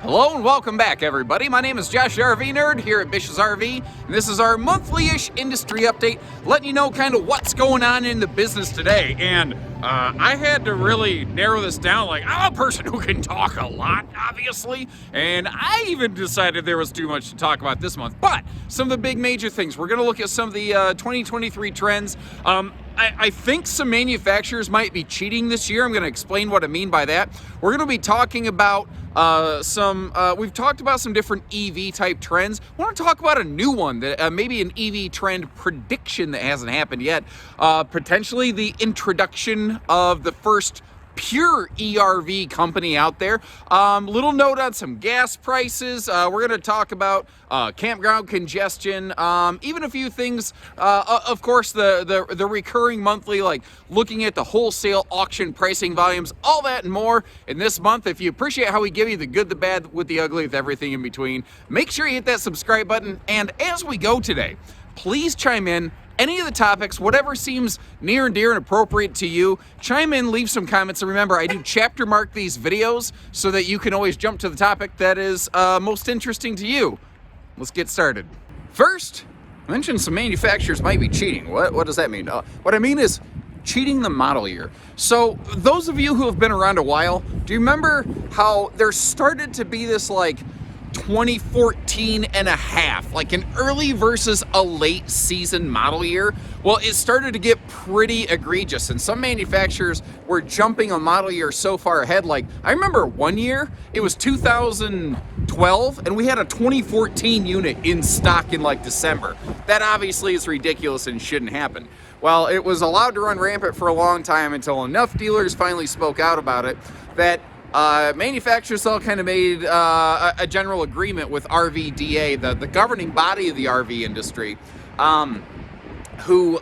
Hello and welcome back, everybody. My name is Josh the RV Nerd here at Bish's RV, and this is our monthly-ish industry update, letting you know kind of what's going on in the business today. And I had to really narrow this down. Like, I'm a person who can talk a lot, obviously, and I even decided there was too much to talk about this month. But some of the big major things, we're going to look at some of the 2023 trends. I think some manufacturers might be cheating this year. I'm going to explain what I mean by that. We're going to be talking about we've talked about some different EV type trends. I want to talk about a new one that maybe an EV trend prediction that hasn't happened yet. Potentially the introduction of the first pure ERV company out there. Little note on some gas prices. We're going to talk about campground congestion, even a few things. Of course, the recurring monthly, like looking at the wholesale auction pricing volumes, all that and more in this month. If you appreciate how we give you the good, the bad, with the ugly, with everything in between, make sure you hit that subscribe button. And as we go today, please chime in. Any of the topics, whatever seems near and dear and appropriate to you, chime in, leave some comments. And remember, I do chapter mark these videos so that you can always jump to the topic that is most interesting to you. Let's get started. First, I mentioned some manufacturers might be cheating. What does that mean? What I mean is cheating the model year. So those of you who have been around a while, do you remember how there started to be this like 2014 and a half, like an early versus a late season model year? Well, it started to get pretty egregious, and some manufacturers were jumping a model year so far ahead. Like, I remember one year, it was 2012, and we had a 2014 unit in stock in like December. That obviously is ridiculous and shouldn't happen. Well, it was allowed to run rampant for a long time until enough dealers finally spoke out about it that manufacturers all kind of made a general agreement with RVDA, the governing body of the RV industry, who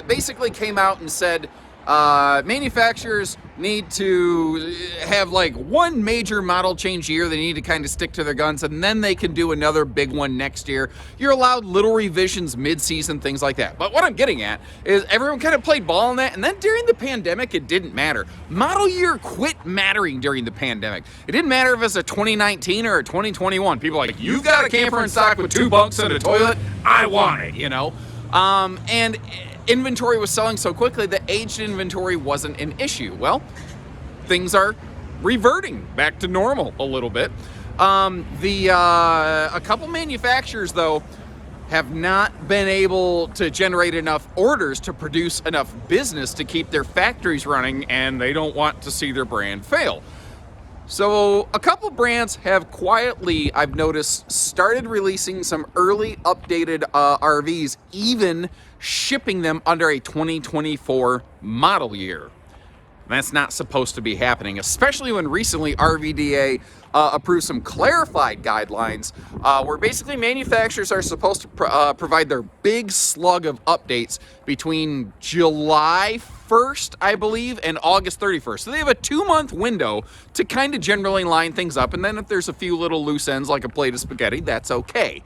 basically came out and said manufacturers need to have like one major model change a year. They need to kind of stick to their guns, and then they can do another big one next year. You're allowed little revisions mid-season, things like that. But what I'm getting at is everyone kind of played ball on that, and then during the pandemic, it didn't matter. Model year quit mattering during the pandemic. It didn't matter if it's a 2019 or a 2021. People are like, you've got a camper in stock with 2 bunks and a toilet, I want it, you know? And inventory was selling so quickly that aged inventory wasn't an issue. Well, things are reverting back to normal a little bit. A couple manufacturers, though, have not been able to generate enough orders to produce enough business to keep their factories running, and they don't want to see their brand fail. So a couple brands have quietly, I've noticed, started releasing some early updated RVs, even shipping them under a 2024 model year. That's not supposed to be happening, especially when recently RVDA approved some clarified guidelines where basically manufacturers are supposed to provide their big slug of updates between July 1st, I believe, and August 31st. So they have a 2-month window to kind of generally line things up, and then if there's a few little loose ends like a plate of spaghetti, that's okay.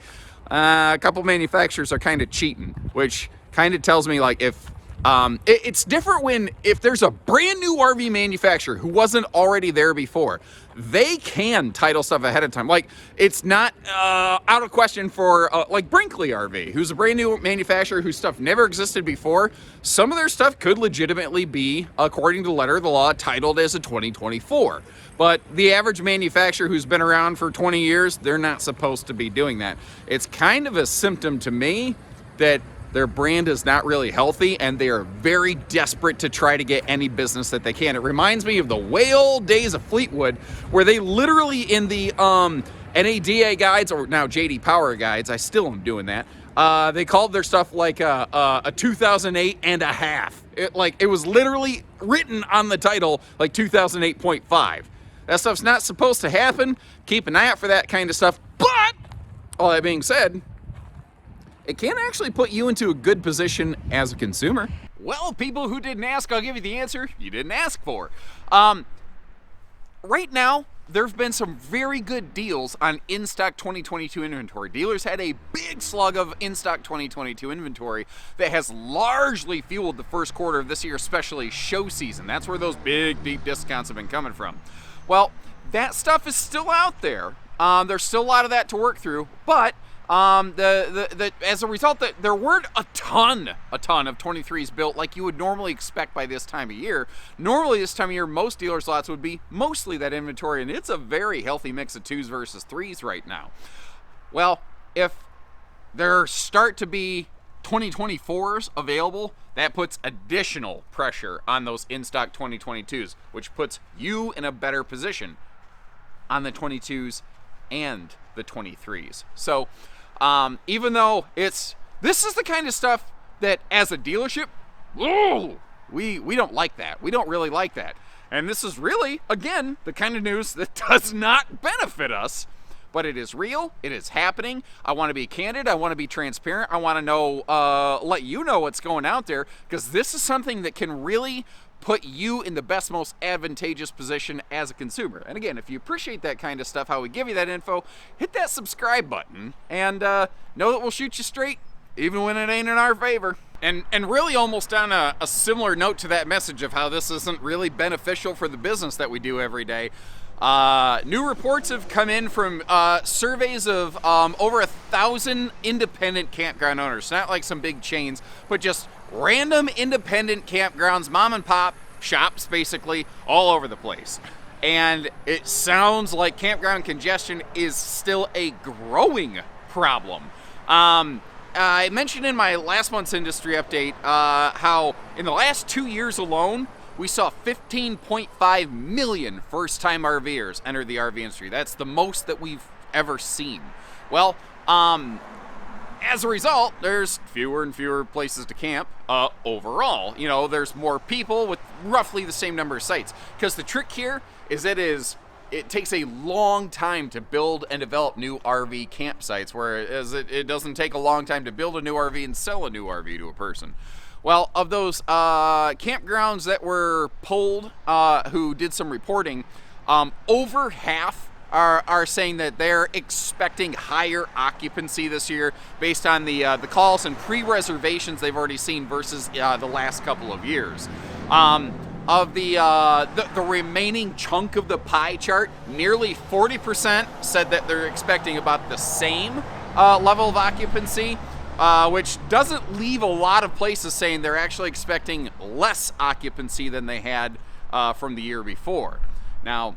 A couple manufacturers are kind of cheating, which kind of tells me like it's different if there's a brand new RV manufacturer who wasn't already there before, they can title stuff ahead of time. Like, it's not out of question for like Brinkley RV, who's a brand new manufacturer whose stuff never existed before. Some of their stuff could legitimately be, according to the letter of the law, titled as a 2024. But the average manufacturer who's been around for 20 years, they're not supposed to be doing that. It's kind of a symptom to me that their brand is not really healthy, and they are very desperate to try to get any business that they can. It reminds me of the way old days of Fleetwood, where they literally in the NADA guides, or now JD Power guides, I still am doing that, they called their stuff like a 2008 and a half. It was literally written on the title like 2008.5. That stuff's not supposed to happen. Keep an eye out for that kind of stuff. But all that being said, it can actually put you into a good position as a consumer. Well, people who didn't ask, I'll give you the answer you didn't ask for. Right now, there have been some very good deals on in-stock 2022 inventory. Dealers had a big slug of in-stock 2022 inventory that has largely fueled the first quarter of this year, especially show season. That's where those big, deep discounts have been coming from. Well, that stuff is still out there. There's still a lot of that to work through, but as a result, there weren't a ton of 23s built like you would normally expect by this time of year. Normally this time of year, most dealers' lots would be mostly that inventory, and it's a very healthy mix of 2s versus 3s right now. Well, if there start to be 2024s available, that puts additional pressure on those in-stock 2022s, which puts you in a better position on the 22s and the 23s. So even though this is the kind of stuff that as a dealership, we don't like that. We don't really like that. And this is really, again, the kind of news that does not benefit us, but it is real. It is happening. I want to be candid. I want to be transparent. I want to know, let you know what's going out there, because this is something that can really put you in the best, most advantageous position as a consumer. And again, if you appreciate that kind of stuff, how we give you that info, hit that subscribe button and know that we'll shoot you straight, even when it ain't in our favor. And really almost on a similar note to that message of how this isn't really beneficial for the business that we do every day, new reports have come in from surveys of over 1,000 independent campground owners. Not like some big chains, but just random independent campgrounds, mom and pop shops, basically all over the place. And it sounds like campground congestion is still a growing problem. I mentioned in my last month's industry update how in the last 2 years alone, we saw 15.5 million first-time RVers enter the RV industry. That's the most that we've ever seen. Well, as a result, there's fewer and fewer places to camp overall. You know, there's more people with roughly the same number of sites. Because the trick here is it takes a long time to build and develop new RV campsites, whereas it doesn't take a long time to build a new RV and sell a new RV to a person. Well, of those campgrounds that were polled who did some reporting, over half are saying that they're expecting higher occupancy this year based on the calls and pre-reservations they've already seen versus the last couple of years. Of the remaining chunk of the pie chart, nearly 40% said that they're expecting about the same level of occupancy, which doesn't leave a lot of places saying they're actually expecting less occupancy than they had from the year before. Now,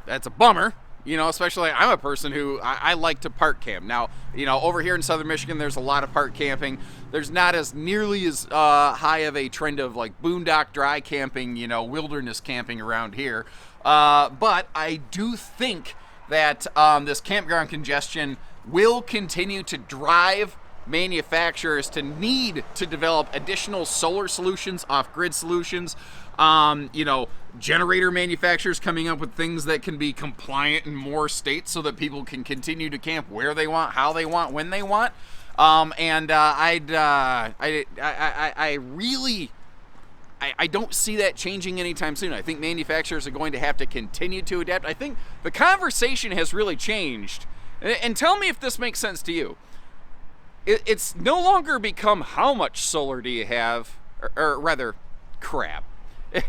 that's a bummer, you know, especially I'm a person who I like to park camp. Now, you know, over here in southern Michigan, there's a lot of park camping. There's not as nearly as high of a trend of like boondock dry camping, you know, wilderness camping around here. But I do think that this campground congestion will continue to drive manufacturers to need to develop additional solar solutions, off-grid solutions, you know, generator manufacturers coming up with things that can be compliant in more states so that people can continue to camp where they want, how they want, when they want. I don't see that changing anytime soon. I think manufacturers are going to have to continue to adapt. I think the conversation has really changed. And tell me if this makes sense to you. It's no longer become how much solar do you have, or rather, crap.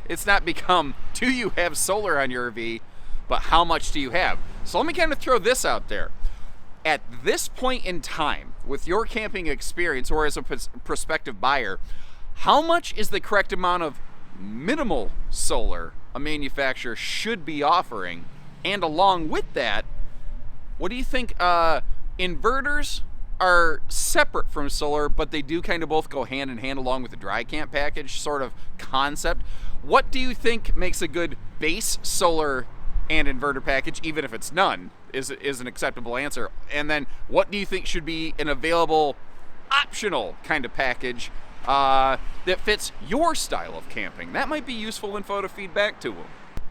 It's not become, do you have solar on your RV, but how much do you have? So let me kind of throw this out there. At this point in time, with your camping experience or as a prospective buyer, how much is the correct amount of minimal solar a manufacturer should be offering? And along with that, what do you think inverters are separate from solar, but they do kind of both go hand in hand along with the dry camp package sort of concept? What do you think makes a good base solar and inverter package, even if it's none, is an acceptable answer? And then what do you think should be an available optional kind of package that fits your style of camping? That might be useful info to feed back to them.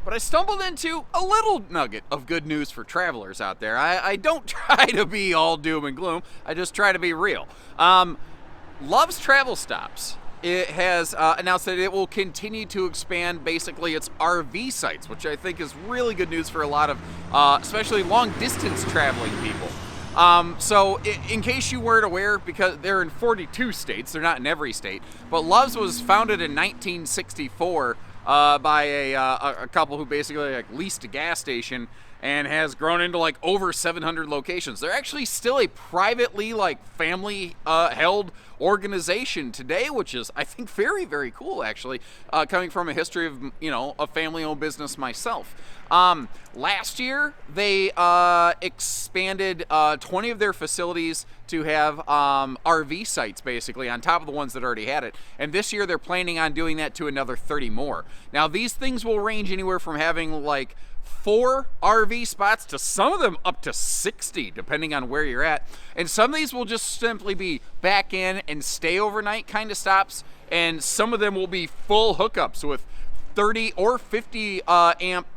But I stumbled into a little nugget of good news for travelers out there. I don't try to be all doom and gloom. I just try to be real. Love's Travel Stops. It has announced that it will continue to expand basically its RV sites, which I think is really good news for a lot of, especially long-distance traveling people. So in case you weren't aware, because they're in 42 states, they're not in every state, but Love's was founded in 1964 by a couple who basically like leased a gas station and has grown into like over 700 locations. They're actually still a privately like family held organization today, which is I think very, very cool actually, coming from a history of a family-owned business myself. Last year they expanded 20 of their facilities to have RV sites basically on top of the ones that already had it, and this year they're planning on doing that to another 30 more. Now these things will range anywhere from having like 4 RV spots to some of them up to 60 depending on where you're at, and some of these will just simply be back in and stay overnight kind of stops, and some of them will be full hookups with 30 or 50 amp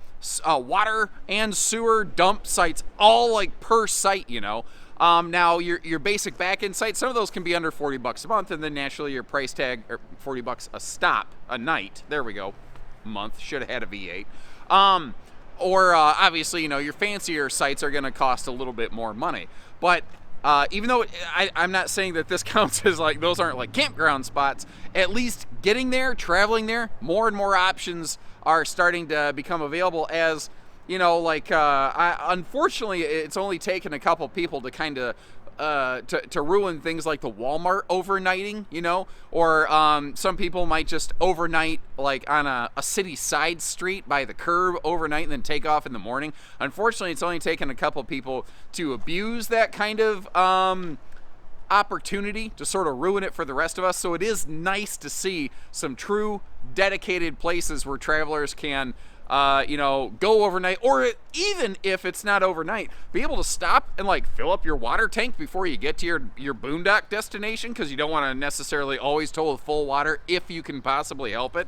water and sewer dump sites, all like per site. Now your basic back-end site, some of those can be under $40 a month, and then naturally your price tag or $40 a stop a night. There we go, month, should have had a V8. Or obviously, your fancier sites are going to cost a little bit more money. But even though I'm not saying that this counts as like those aren't like campground spots, at least getting there, traveling there, more and more options are starting to become available. As unfortunately, it's only taken a couple people to kind of to ruin things like the Walmart overnighting, or some people might just overnight like on a city side street by the curb overnight and then take off in the morning. Unfortunately, it's only taken a couple people to abuse that kind of opportunity to sort of ruin it for the rest of us. So it is nice to see some true dedicated places where travelers can go overnight, or even if it's not overnight, be able to stop and like fill up your water tank before you get to your boondock destination, because you don't want to necessarily always tow with full water if you can possibly help it.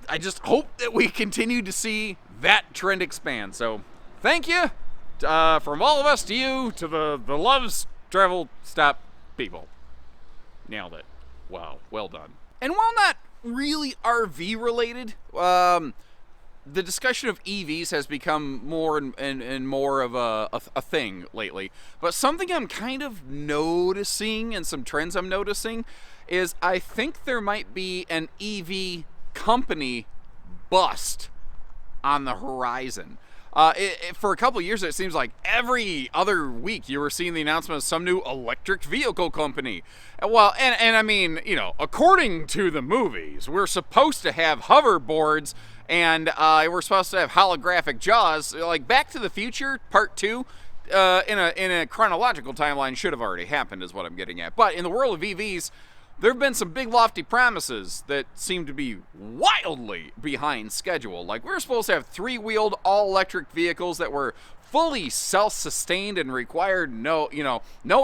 I just hope that we continue to see that trend expand. So thank you from all of us to you, to the Loves Travel Stop people. Nailed it. Wow, well done. And while not really RV related, the discussion of EVs has become more and more of a thing lately. But something I'm kind of noticing, and some trends I'm noticing, is I think there might be an EV company bust on the horizon. For a couple of years, it seems like every other week you were seeing the announcement of some new electric vehicle company. Well, and I mean, according to the movies, we're supposed to have hoverboards, and we're supposed to have holographic jaws. Like Back to the Future Part 2, in a chronological timeline, should have already happened, is what I'm getting at. But in the world of EVs, there have been some big lofty promises that seem to be wildly behind schedule. Like, we were supposed to have 3-wheeled all-electric vehicles that were fully self-sustained and required no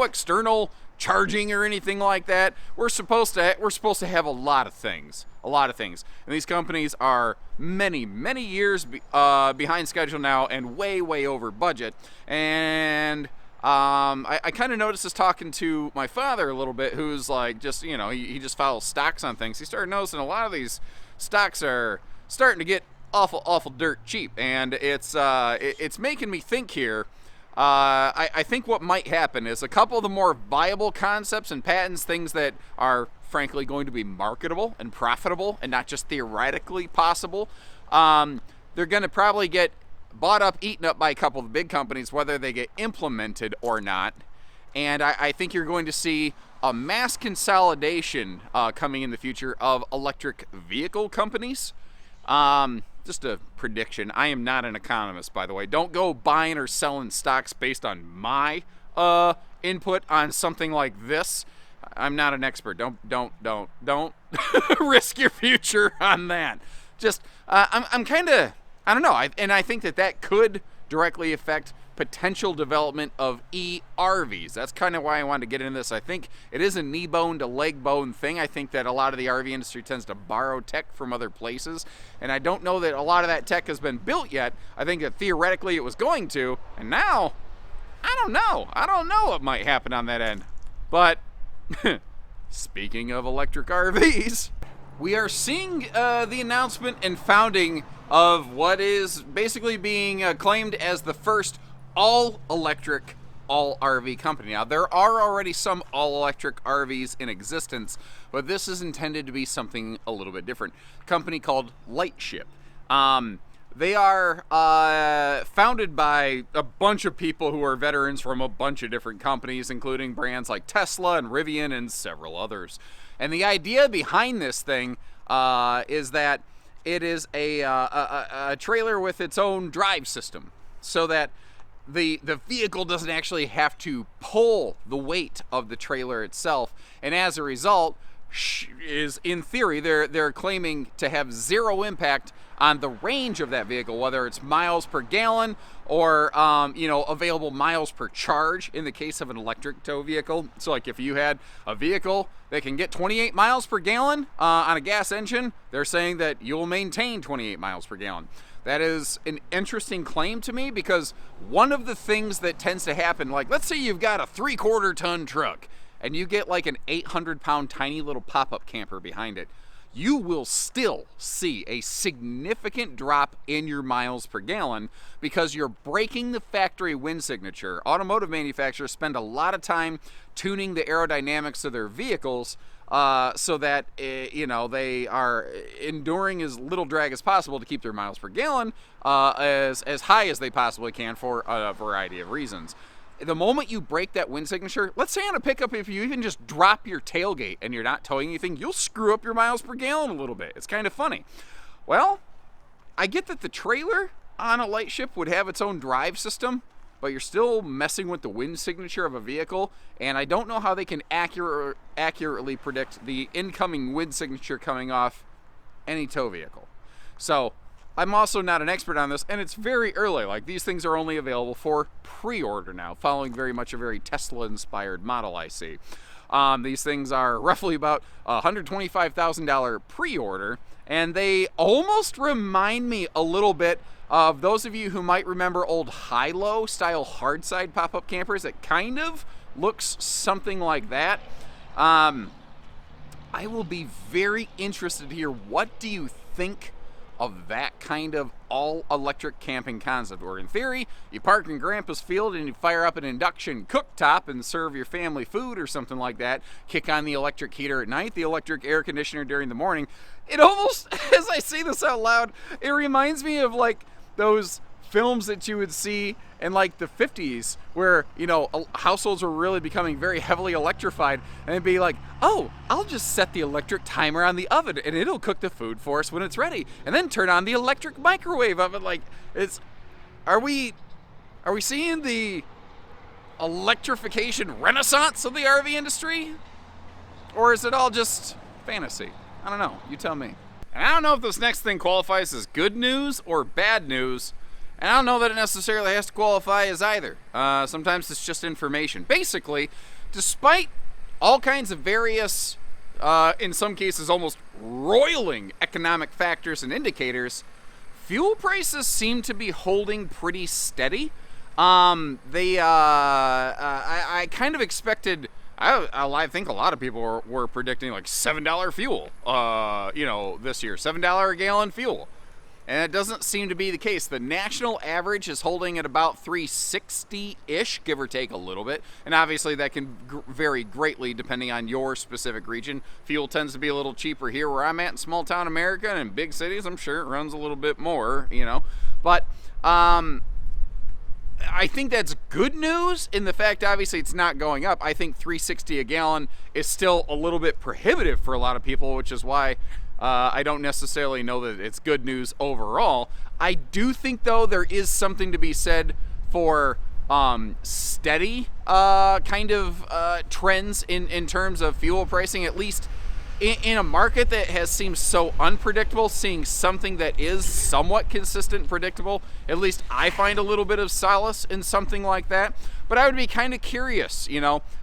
external charging or anything like that. We're supposed to have a lot of things. And these companies are many, many years behind schedule now, and way, way over budget. And I kind of noticed this talking to my father a little bit, who's like just, he just follows stocks on things. He started noticing a lot of these stocks are starting to get awful dirt cheap, and it's making me think here. I think what might happen is a couple of the more viable concepts and patents, things that are frankly going to be marketable and profitable and not just theoretically possible, they're going to probably get bought up, eaten up by a couple of the big companies, whether they get implemented or not. And I think you're going to see a mass consolidation coming in the future of electric vehicle companies. Just a prediction. I am not an economist, by the way. Don't go buying or selling stocks based on my input on something like this. I'm not an expert. Don't risk your future on that. Just I'm kind of, I don't know. I think that could directly affect potential development of e-RVs. That's kind of why I wanted to get into this. I think it is a knee bone to leg bone thing. I think that a lot of the RV industry tends to borrow tech from other places, and I don't know that a lot of that tech has been built yet. I think that theoretically it was going to, and now I don't know what might happen on that end. But speaking of electric RVs, we are seeing the announcement and founding of what is basically being claimed as the first all-electric, all RV company. Now, there are already some all-electric RVs in existence, but this is intended to be something a little bit different. A company called Lightship. They are founded by a bunch of people who are veterans from a bunch of different companies, including brands like Tesla and Rivian and several others. And the idea behind this thing is that it is a trailer with its own drive system, so that the vehicle doesn't actually have to pull the weight of the trailer itself, and as a result, is in theory they're claiming to have zero impact on the range of that vehicle, whether it's miles per gallon or available miles per charge in the case of an electric tow vehicle. So like if you had a vehicle that can get 28 miles per gallon on a gas engine, they're saying that you'll maintain 28 miles per gallon. That is an interesting claim to me, because one of the things that tends to happen, like let's say you've got a 3/4 ton truck and you get like an 800-pound tiny little pop-up camper behind it, you will still see a significant drop in your miles per gallon because you're breaking the factory wind signature. Automotive manufacturers spend a lot of time tuning the aerodynamics of their vehicles so that they are enduring as little drag as possible to keep their miles per gallon as high as they possibly can for a variety of reasons. The moment you break that wind signature, let's say on a pickup, if you even just drop your tailgate and you're not towing anything, you'll screw up your miles per gallon a little bit. It's kind of funny. Well, I get that the trailer on a Lightship would have its own drive system, but you're still messing with the wind signature of a vehicle, and I don't know how they can accurately predict the incoming wind signature coming off any tow vehicle. So I'm also not an expert on this, and it's very early. Like, these things are only available for pre-order now, following very much a very Tesla-inspired model I see. These things are roughly about $125,000 pre-order, and they almost remind me a little bit of those of you who might remember old high-low style hardside pop-up campers. It kind of looks something like that. I will be very interested to hear, what do you think of that kind of all-electric camping concept, where in theory, you park in Grandpa's field and you fire up an induction cooktop and serve your family food or something like that, kick on the electric heater at night, the electric air conditioner during the morning. It almost, as I say this out loud, it reminds me of like those films that you would see in like the 50s where, households were really becoming very heavily electrified, and it'd be like, oh, I'll just set the electric timer on the oven and it'll cook the food for us when it's ready, and then turn on the electric microwave oven. Like, are we seeing the electrification renaissance of the RV industry? Or is it all just fantasy? I don't know, you tell me. And I don't know if this next thing qualifies as good news or bad news, and I don't know that it necessarily has to qualify as either. Sometimes it's just information. Basically, despite all kinds of various, in some cases almost roiling economic factors and indicators, fuel prices seem to be holding pretty steady. I kind of expected, I think a lot of people were predicting like $7 fuel, this year, $7 a gallon fuel. And it doesn't seem to be the case. The national average is holding at about $3.60-ish, give or take a little bit. And obviously that can vary greatly depending on your specific region. Fuel tends to be a little cheaper here where I'm at in small town America, and in big cities, I'm sure it runs a little bit more, But I think that's good news in the fact, obviously, it's not going up. I think $3.60 a gallon is still a little bit prohibitive for a lot of people, which is why I don't necessarily know that it's good news overall. I do think, though, there is something to be said for steady kind of trends in terms of fuel pricing, at least in a market that has seemed so unpredictable. Seeing something that is somewhat consistent and predictable, at least I find a little bit of solace in something like that. But I would be kind of curious,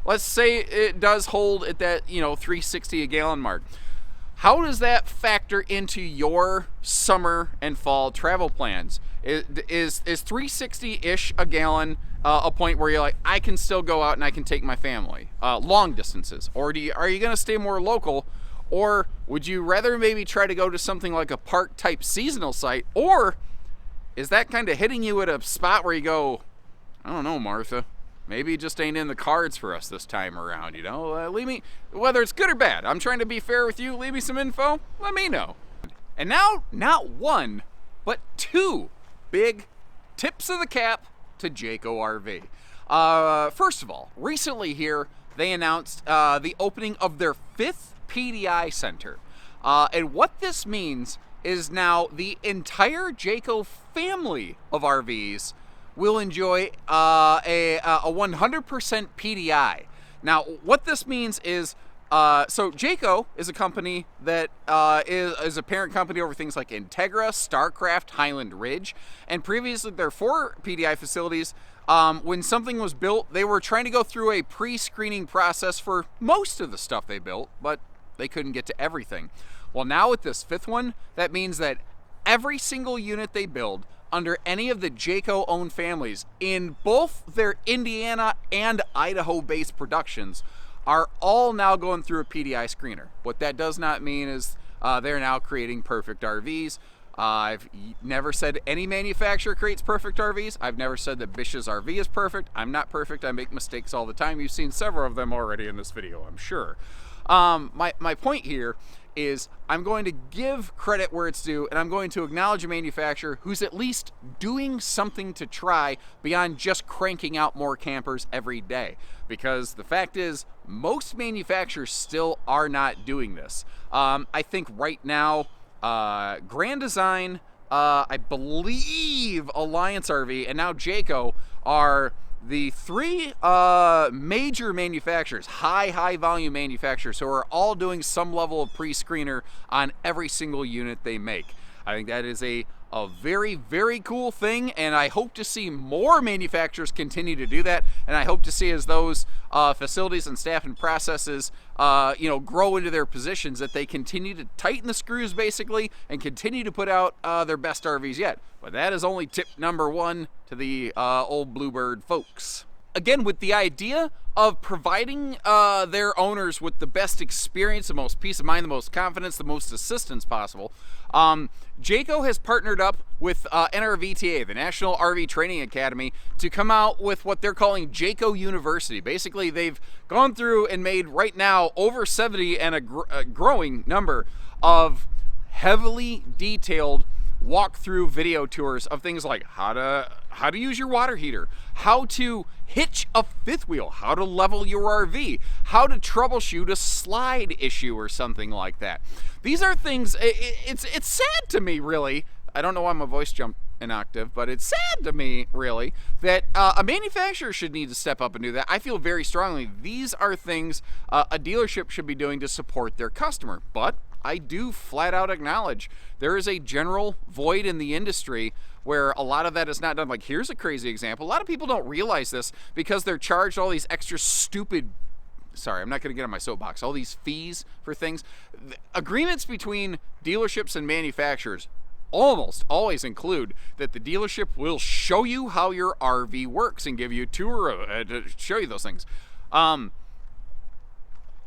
let's say it does hold at that, $3.60 a gallon mark. How does that factor into your summer and fall travel plans? Is $3.60-ish a gallon a point where you're like, I can still go out and I can take my family long distances? Or are you going to stay more local? Or would you rather maybe try to go to something like a park-type seasonal site? Or is that kind of hitting you at a spot where you go, I don't know, Martha, maybe it just ain't in the cards for us this time around, you know? Leave me, whether it's good or bad, I'm trying to be fair with you. Leave me some info, let me know. And now, not one, but two big tips of the cap to Jayco RV. First of all, recently here, they announced the opening of their 5th PDI center. And what this means is now the entire Jayco family of RVs will enjoy a 100% PDI. Now, what this means is, so Jayco is a company that is a parent company over things like Integra, Starcraft, Highland Ridge, and previously their 4 PDI facilities, when something was built, they were trying to go through a pre-screening process for most of the stuff they built, but they couldn't get to everything. Well, now with this 5th one, that means that every single unit they build under any of the Jayco-owned families in both their Indiana and Idaho-based productions are all now going through a PDI screener. What that does not mean is they're now creating perfect RVs. I've never said any manufacturer creates perfect RVs. I've never said that Bish's RV is perfect. I'm not perfect. I make mistakes all the time. You've seen several of them already in this video, I'm sure. My point here is I'm going to give credit where it's due, and I'm going to acknowledge a manufacturer who's at least doing something to try beyond just cranking out more campers every day. Because the fact is, most manufacturers still are not doing this. I think right now, Grand Design, I believe Alliance RV, and now Jayco are the 3 major manufacturers, high volume manufacturers, who are all doing some level of pre-screener on every single unit they make. I think that is a very, very cool thing, and I hope to see more manufacturers continue to do that, and I hope to see as those facilities and staff and processes grow into their positions, that they continue to tighten the screws basically and continue to put out their best RVs yet. But that is only tip number 1 to the old Bluebird folks. Again, with the idea of providing their owners with the best experience, the most peace of mind, the most confidence, the most assistance possible, Jayco has partnered up with NRVTA, the National RV Training Academy, to come out with what they're calling Jayco University. Basically, they've gone through and made right now over 70 and a growing number of heavily detailed walkthrough video tours of things like how to use your water heater, how to hitch a 5th wheel, how to level your RV, how to troubleshoot a slide issue or something like that. These are things, it's sad to me, really. I don't know why my voice jumped an octave, but it's sad to me, really, that a manufacturer should need to step up and do that. I feel very strongly these are things a dealership should be doing to support their customer, but I do flat out acknowledge there is a general void in the industry where a lot of that is not done. Like, here's a crazy example. A lot of people don't realize this because they're charged all these extra stupid, sorry, I'm not going to get on my soapbox, all these fees for things. Agreements between dealerships and manufacturers almost always include that the dealership will show you how your RV works and give you a tour to show you those things. A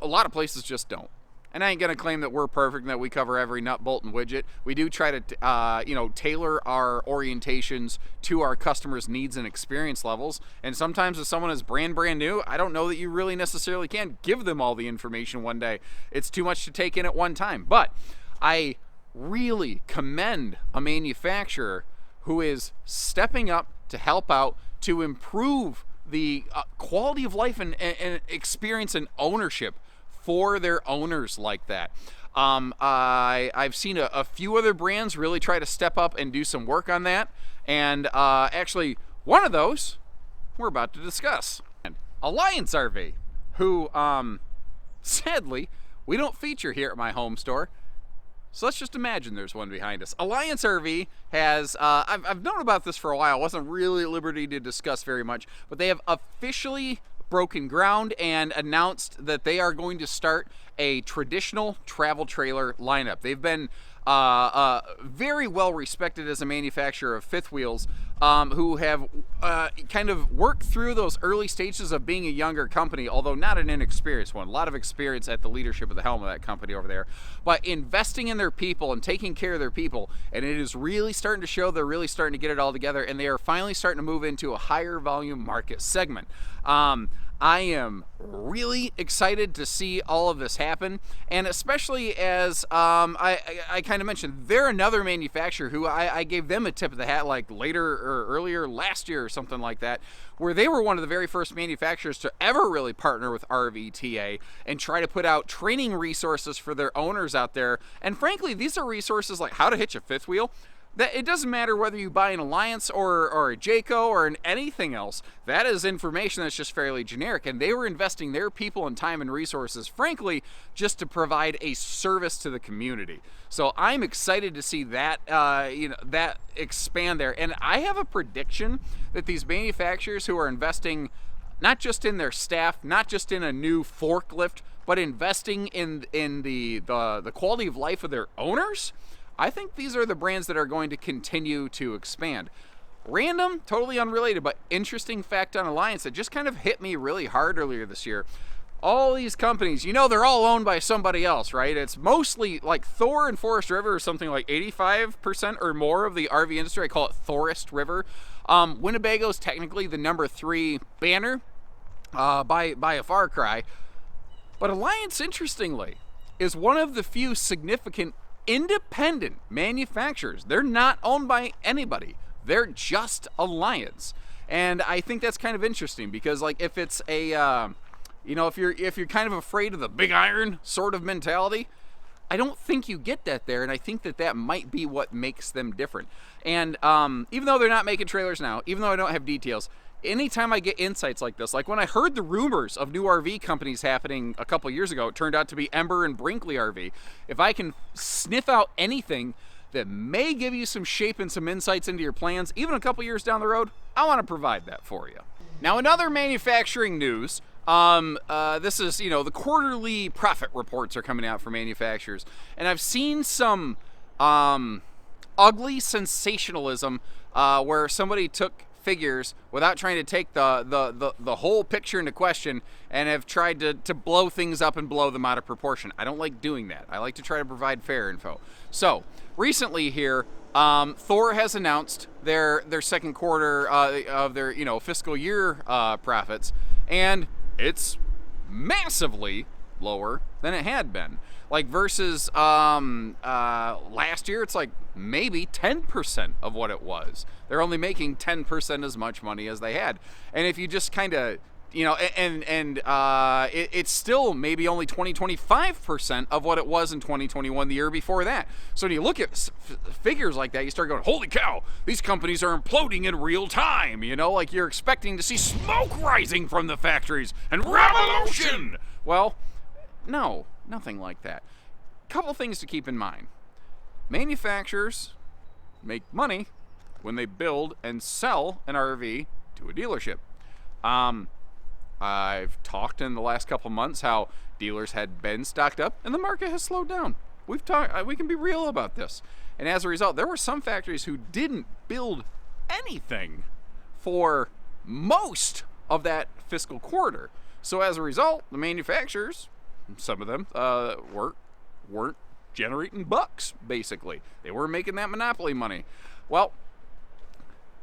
lot of places just don't. And I ain't gonna claim that we're perfect and that we cover every nut, bolt, and widget. We do try to, tailor our orientations to our customers' needs and experience levels. And sometimes if someone is brand new, I don't know that you really necessarily can give them all the information one day. It's too much to take in at one time. But I really commend a manufacturer who is stepping up to help out, to improve the quality of life and experience and ownership for their owners like that. I've seen a few other brands really try to step up and do some work on that, and actually one of those we're about to discuss. Alliance RV, who sadly we don't feature here at my home store, so let's just imagine there's one behind us. Alliance RV has, I've known about this for a while, wasn't really at liberty to discuss very much, but they have officially broken ground and announced that they are going to start a traditional travel trailer lineup. They've been very well respected as a manufacturer of 5th wheels who have kind of worked through those early stages of being a younger company, although not an inexperienced one. A lot of experience at the leadership of the helm of that company over there, but investing in their people and taking care of their people, and it is really starting to show. They're really starting to get it all together, and they are finally starting to move into a higher volume market segment. I am really excited to see all of this happen, and especially as I kind of mentioned, they're another manufacturer who I gave them a tip of the hat like later or earlier last year or something like that, where they were one of the very first manufacturers to ever really partner with RVTA and try to put out training resources for their owners out there. And frankly, these are resources like how to hitch a fifth wheel. That it doesn't matter whether you buy an Alliance or a Jayco or anything else. That is information that's just fairly generic, and they were investing their people and time and resources, frankly, just to provide a service to the community. So I'm excited to see that that expand there. And I have a prediction that these manufacturers who are investing not just in their staff, not just in a new forklift, but investing in the quality of life of their owners, I think these are the brands that are going to continue to expand. Random, totally unrelated, but interesting fact on Alliance that just kind of hit me really hard earlier this year. All these companies, they're all owned by somebody else, right? It's mostly like Thor and Forest River or something like 85% or more of the RV industry. I call it Forest River. Winnebago's technically the number 3 banner by a far cry. But Alliance, interestingly, is one of the few significant independent manufacturers. They're not owned by anybody. They're just Alliance. And I think that's kind of interesting because like if it's a if you're kind of afraid of the big iron sort of mentality, I don't think you get that there, and I think that might be what makes them different. And even though they're not making trailers now, even though I don't have details, anytime I get insights like this, like when I heard the rumors of new RV companies happening a couple years ago, it turned out to be Ember and Brinkley RV. If I can sniff out anything that may give you some shape and some insights into your plans, even a couple years down the road, I want to provide that for you. Now, another manufacturing news, this is, the quarterly profit reports are coming out for manufacturers, and I've seen some ugly sensationalism where somebody took figures without trying to take the whole picture into question and have tried to blow things up and blow them out of proportion. I don't like doing that. I like to try to provide fair info. So recently here, Thor has announced their second quarter of their fiscal year profits, and it's massively lower than it had been. Like versus last year, it's like maybe 10% of what it was. They're only making 10% as much money as they had. And if you just kind of, it's still maybe only 25% of what it was in 2021, the year before that. So when you look at figures like that, you start going, holy cow, these companies are imploding in real time. Like you're expecting to see smoke rising from the factories and revolution. Well, no, nothing like that. Couple things to keep in mind. Manufacturers make money when they build and sell an RV to a dealership. I've talked in the last couple months how dealers had been stocked up and the market has slowed down. We can be real about this. And as a result, there were some factories who didn't build anything for most of that fiscal quarter. So as a result, the manufacturers, some of them, weren't generating bucks, basically. They weren't making that monopoly money. Well,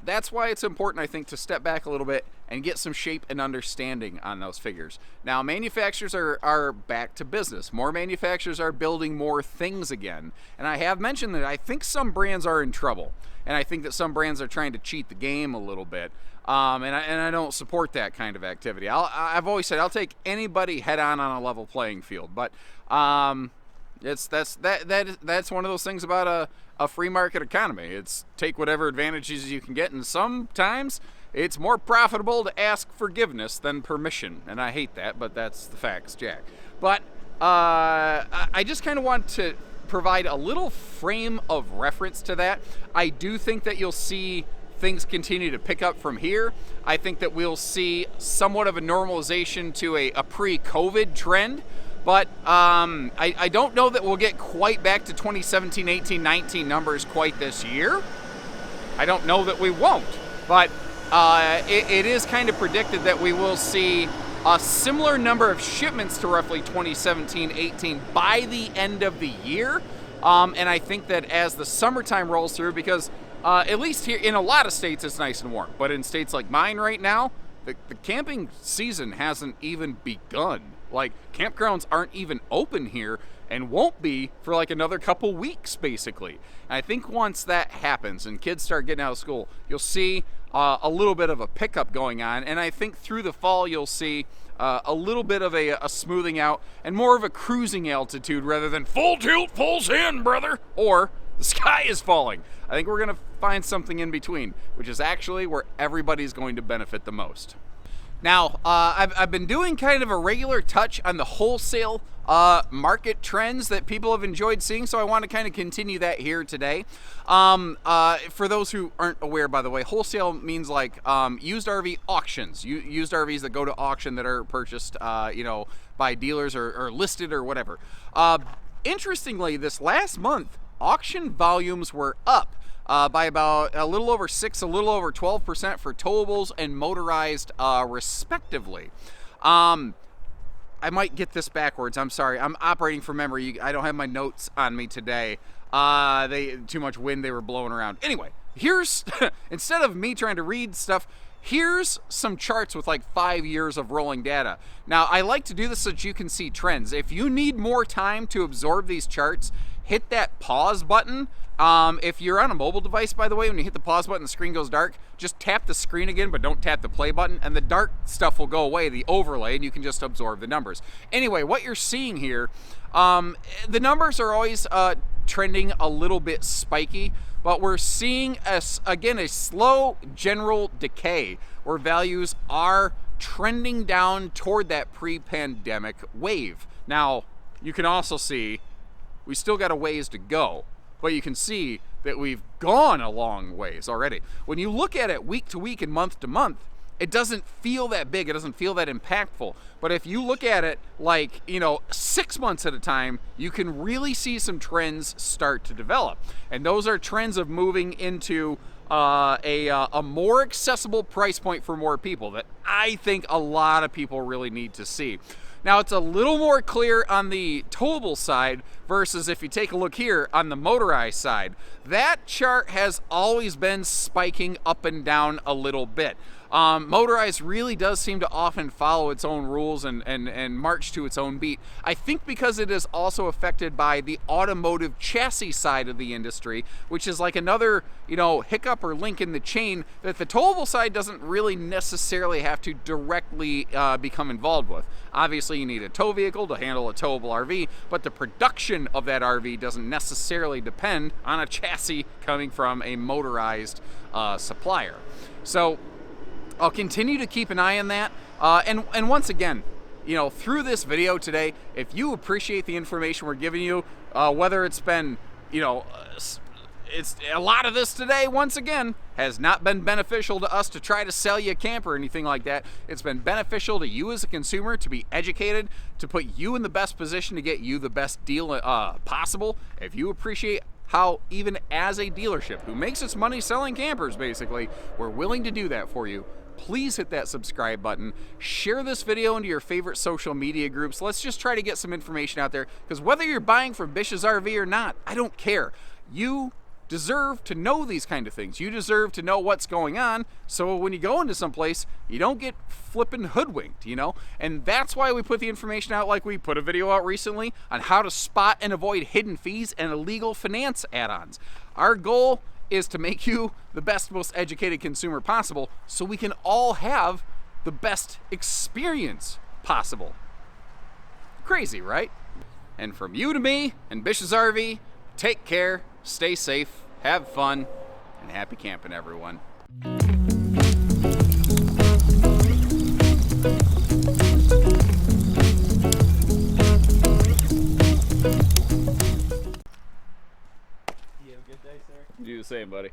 that's why it's important, I think, to step back a little bit and get some shape and understanding on those figures. Now, manufacturers are back to business. More manufacturers are building more things again. And I have mentioned that I think some brands are in trouble. And I think that some brands are trying to cheat the game a little bit. And I don't support that kind of activity. I've always said I'll take anybody head on a level playing field. But that's one of those things about a free market economy. It's take whatever advantages you can get, and sometimes it's more profitable to ask forgiveness than permission. And I hate that, but that's the facts, Jack. But I just kind of want to provide a little frame of reference to that. I do think that you'll see things continue to pick up from here. I think that we'll see somewhat of a normalization to a pre-COVID trend. But I don't know that we'll get quite back to 2017, 18, 19 numbers quite this year. I don't know that we won't. but it is kind of predicted that we will see a similar number of shipments to roughly 2017-18 by the end of the year. And I think that as the summertime rolls through, because at least here in a lot of states it's nice and warm, but in states like mine right now, the camping season hasn't even begun. Like, campgrounds aren't even open here and won't be for like another couple weeks, basically. And I think once that happens and kids start getting out of school, you'll see a little bit of a pickup going on. And I think through the fall, you'll see a little bit of a smoothing out and more of a cruising altitude rather than full tilt, full send, brother, or the sky is falling. I think we're going to find something in between, which is actually where everybody's going to benefit the most. Now, I've been doing kind of a regular touch on the wholesale market trends that people have enjoyed seeing, so I want to kind of continue that here today. For those who aren't aware, by the way, wholesale means like used RV auctions, used RVs that go to auction that are purchased, by dealers or listed or whatever. Interestingly, this last month, auction volumes were up by about a little over 6%, a little over 12% for towables and motorized, respectively. I might get this backwards. I'm sorry. I'm operating from memory. I don't have my notes on me today. Too much wind. They were blowing around. Anyway, here's instead of me trying to read stuff, here's some charts with like 5 years of rolling data. Now, I like to do this so that you can see trends. If you need more time to absorb these charts, hit that pause button. If you're on a mobile device, by the way, when you hit the pause button, the screen goes dark. Just tap the screen again, but don't tap the play button, and the dark stuff will go away, the overlay, and you can just absorb the numbers. Anyway, what you're seeing here, the numbers are always trending a little bit spiky, but we're seeing, again, a slow general decay where values are trending down toward that pre-pandemic wave. Now, you can also see we still got a ways to go, but you can see that we've gone a long ways already. When you look at it week to week and month to month, it doesn't feel that big, it doesn't feel that impactful. But if you look at it like, 6 months at a time, you can really see some trends start to develop. And those are trends of moving into a more accessible price point for more people that I think a lot of people really need to see. Now, it's a little more clear on the towable side versus if you take a look here on the motorized side. That chart has always been spiking up and down a little bit. Motorized really does seem to often follow its own rules and march to its own beat. I think because it is also affected by the automotive chassis side of the industry, which is like another, hiccup or link in the chain that the towable side doesn't really necessarily have to directly become involved with. Obviously, you need a tow vehicle to handle a towable RV, but the production of that RV doesn't necessarily depend on a chassis coming from a motorized supplier. So I'll continue to keep an eye on that. And once again, through this video today, if you appreciate the information we're giving you, whether it's been, it's a lot of this today, once again, has not been beneficial to us to try to sell you a camper or anything like that. It's been beneficial to you as a consumer to be educated, to put you in the best position to get you the best deal possible. If you appreciate how even as a dealership who makes its money selling campers, basically, we're willing to do that for you, please hit that subscribe button. Share this video into your favorite social media groups. Let's just try to get some information out there, because whether you're buying from Bish's RV or not, I don't care. You deserve to know these kind of things. You deserve to know what's going on, so when you go into someplace, you don't get flippin' hoodwinked, And that's why we put the information out, like we put a video out recently on how to spot and avoid hidden fees and illegal finance add-ons. Our goal is to make you the best, most educated consumer possible, so we can all have the best experience possible. Crazy, right? And from you to me and Bish's RV, take care, stay safe, have fun, and happy camping, everyone. You have a good day, sir. You do the same, buddy.